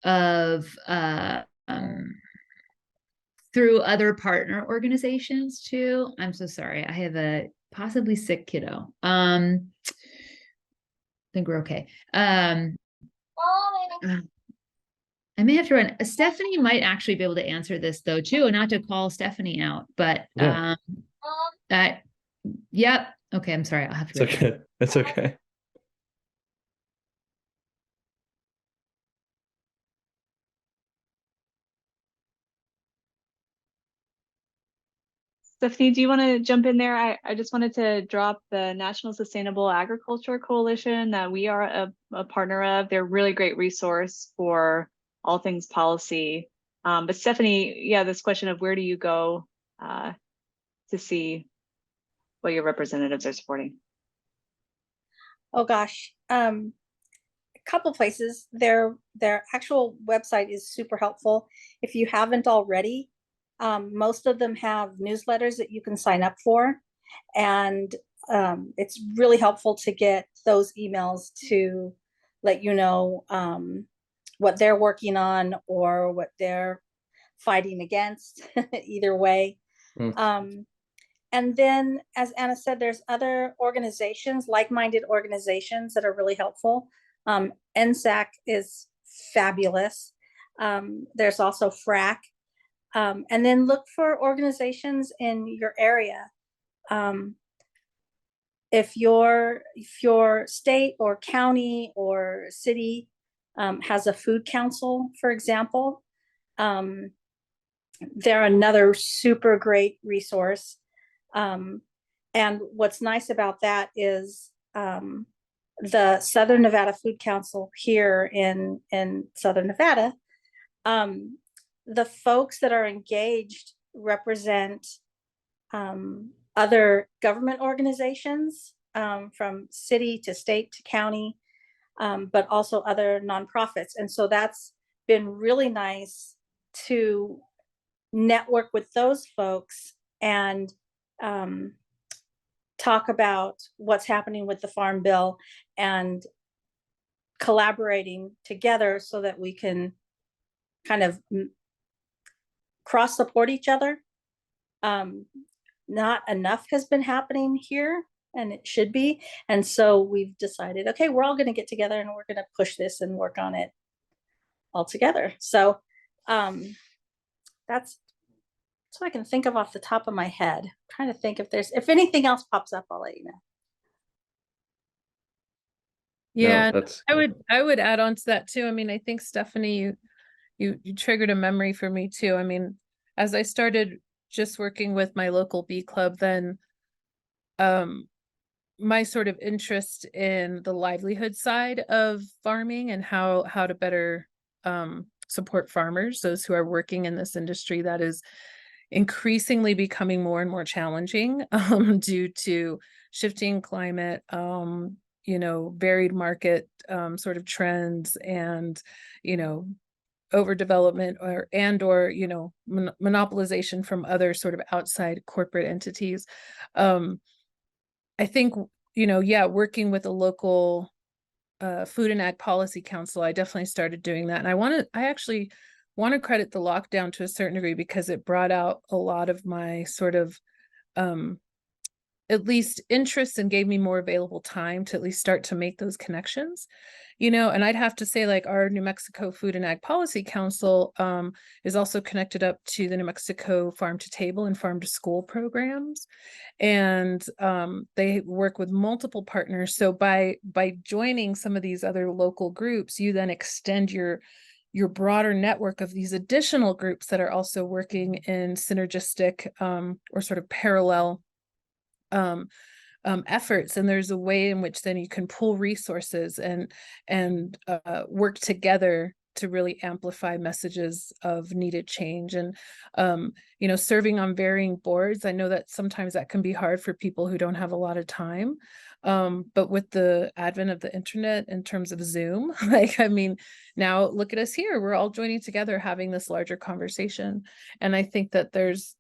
of through other partner organizations too. I'm so sorry. I have a possibly sick kiddo. I think we're okay. I may have to run. Stephanie might actually be able to answer this though too, not to call Stephanie out, but Yeah. Yep. Okay, I'm sorry. I'll have to. It's okay. It's okay. Stephanie, do you want to jump in there? I just wanted to drop the National Sustainable Agriculture Coalition that we are a partner of. They're a really great resource for all things policy. But Stephanie, yeah, this question of where do you go to see what your representatives are supporting? Oh gosh, a couple places. Their actual website is super helpful. If you haven't already, most of them have newsletters that you can sign up for, and it's really helpful to get those emails to let you know what they're working on or what they're fighting against, either way. And then, as Anna said, there's other organizations, like-minded organizations that are really helpful. NSAC is fabulous. There's also FRAC. And then look for organizations in your area. If your state or county or city has a food council, for example, they're another super great resource. And what's nice about that is the Southern Nevada Food Council here in Southern Nevada, the folks that are engaged represent other government organizations from city to state to county, but also other nonprofits. And so that's been really nice to network with those folks and talk about what's happening with the Farm Bill and collaborating together so that we can kind of cross support each other. Not enough has been happening here, and it should be. And so we've decided, okay, we're all going to get together and we're going to push this and work on it. altogether. So that's what I can think of off the top of my head. I'm trying to think if anything else pops up, I'll let you know. Yeah, that's I would add on to that too. I mean, I think Stephanie, you triggered a memory for me too. I mean, as I started just working with my local bee club, then my sort of interest in the livelihood side of farming and how to better support farmers, those who are working in this industry that is increasingly becoming more and more challenging due to shifting climate, varied market sort of trends, and overdevelopment or monopolization from other sort of outside corporate entities. I think working with a local food and ag policy council, I definitely started doing that, and I actually want to credit the lockdown to a certain degree because it brought out a lot of my sort of at least interests and gave me more available time to at least start to make those connections, and I'd have to say, like, our New Mexico Food and Ag Policy Council is also connected up to the New Mexico Farm to Table and Farm to School programs, and they work with multiple partners. So by joining some of these other local groups, you then extend your broader network of these additional groups that are also working in synergistic or sort of parallel efforts, and there's a way in which then you can pool resources and work together to really amplify messages of needed change. And serving on varying boards, I know that sometimes that can be hard for people who don't have a lot of time, but with the advent of the internet in terms of Zoom, now look at us here, we're all joining together having this larger conversation. And I think that there's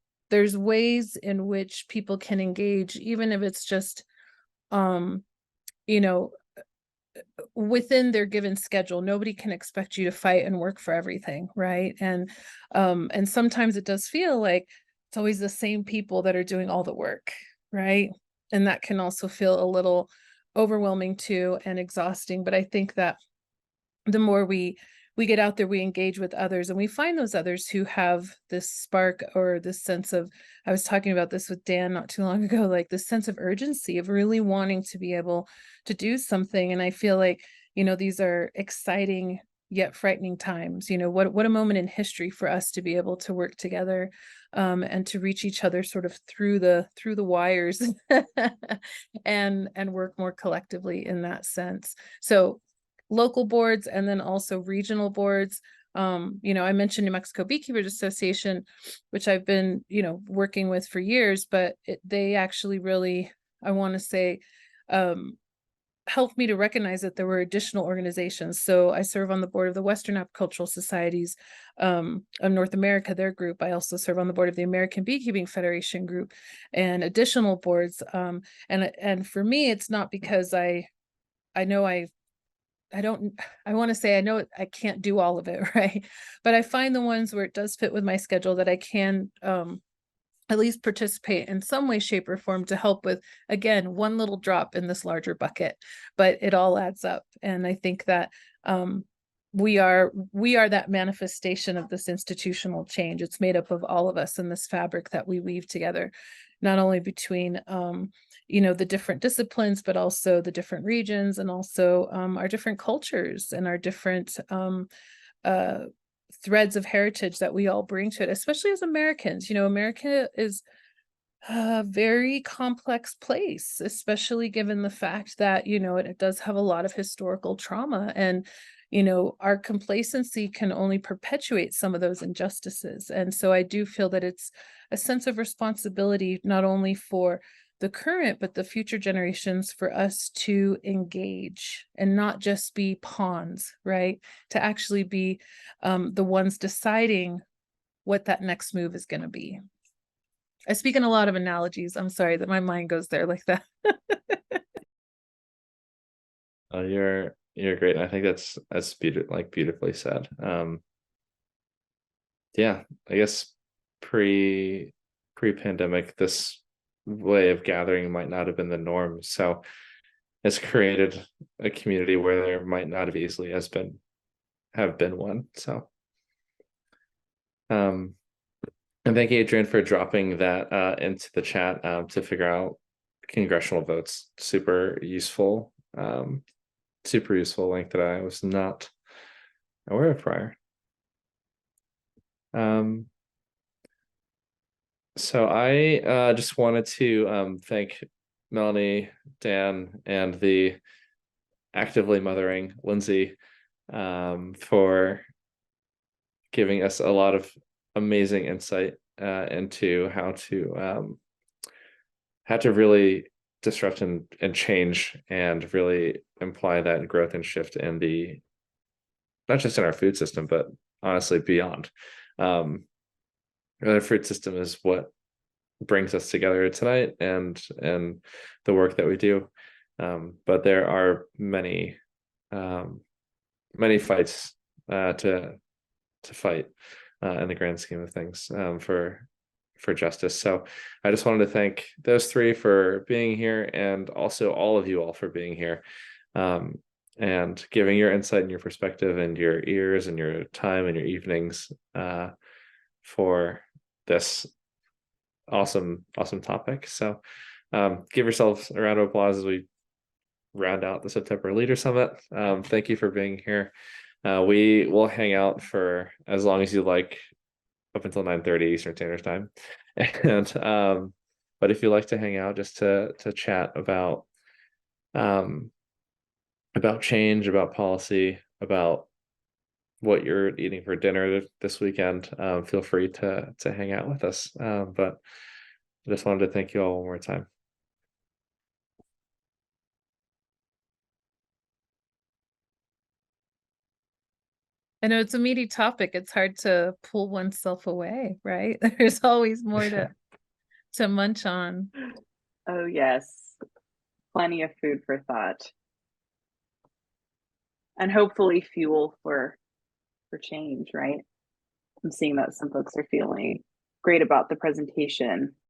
ways in which people can engage, even if it's just, within their given schedule. Nobody can expect you to fight and work for everything, right? And sometimes it does feel like it's always the same people that are doing all the work, right? And that can also feel a little overwhelming too, and exhausting. But I think that the more we get out there, we engage with others, and we find those others who have this spark or this sense of, I was talking about this with Dan not too long ago, like this sense of urgency of really wanting to be able to do something. And I feel like, these are exciting yet frightening times. What a moment in history for us to be able to work together and to reach each other sort of through the wires and work more collectively in that sense. So local boards and then also regional boards. I mentioned New Mexico Beekeepers Association, which I've been, working with for years, but they actually really, I want to say, helped me to recognize that there were additional organizations. So I serve on the board of the Western Apicultural Societies of North America, their group. I also serve on the board of the American Beekeeping Federation group and additional boards. And for me, it's not because I know I want to say I know I can't do all of it, right? But I find the ones where it does fit with my schedule that I can at least participate in some way, shape, or form to help with, again, one little drop in this larger bucket, but it all adds up. And I think that we are that manifestation of this institutional change. It's made up of all of us in this fabric that we weave together, not only between the different disciplines, but also the different regions, and also our different cultures and our different threads of heritage that we all bring to it, especially as Americans. America is a very complex place, especially given the fact that, it does have a lot of historical trauma, and, our complacency can only perpetuate some of those injustices. And so I do feel that it's a sense of responsibility, not only for the current, but the future generations, for us to engage and not just be pawns, right? To actually be the ones deciding what that next move is going to be. I speak in a lot of analogies. I'm sorry that my mind goes there like that. You're great. And I think that's beautifully said. Yeah, I guess pre-pandemic, this way of gathering might not have been the norm. So it's created a community where there might not have easily has been have been one. So, and thank you, Adrian, for dropping that into the chat to figure out congressional votes. Super useful link that I was not aware of prior. So I just wanted to thank Melanie, Dan, and the actively mothering Lindsay for giving us a lot of amazing insight into how to really disrupt and change and really imply that growth and shift in the, not just in our food system, but honestly beyond. The food system is what brings us together tonight and the work that we do. But there are many fights to fight in the grand scheme of things for justice. So I just wanted to thank those three for being here, and also all of you all for being here and giving your insight and your perspective and your ears and your time and your evenings for this awesome topic. So give yourselves a round of applause as we round out the September Leader Summit. Thank you for being here. We will hang out for as long as you like, up until 9:30 Eastern Standard Time. And but if you like to hang out just to chat about change, about policy, about what you're eating for dinner this weekend, feel free to hang out with us. But I just wanted to thank you all one more time. I know it's a meaty topic. It's hard to pull oneself away, right? There's always more to munch on. Oh, yes. Plenty of food for thought. And hopefully fuel for change, right? I'm seeing that some folks are feeling great about the presentation.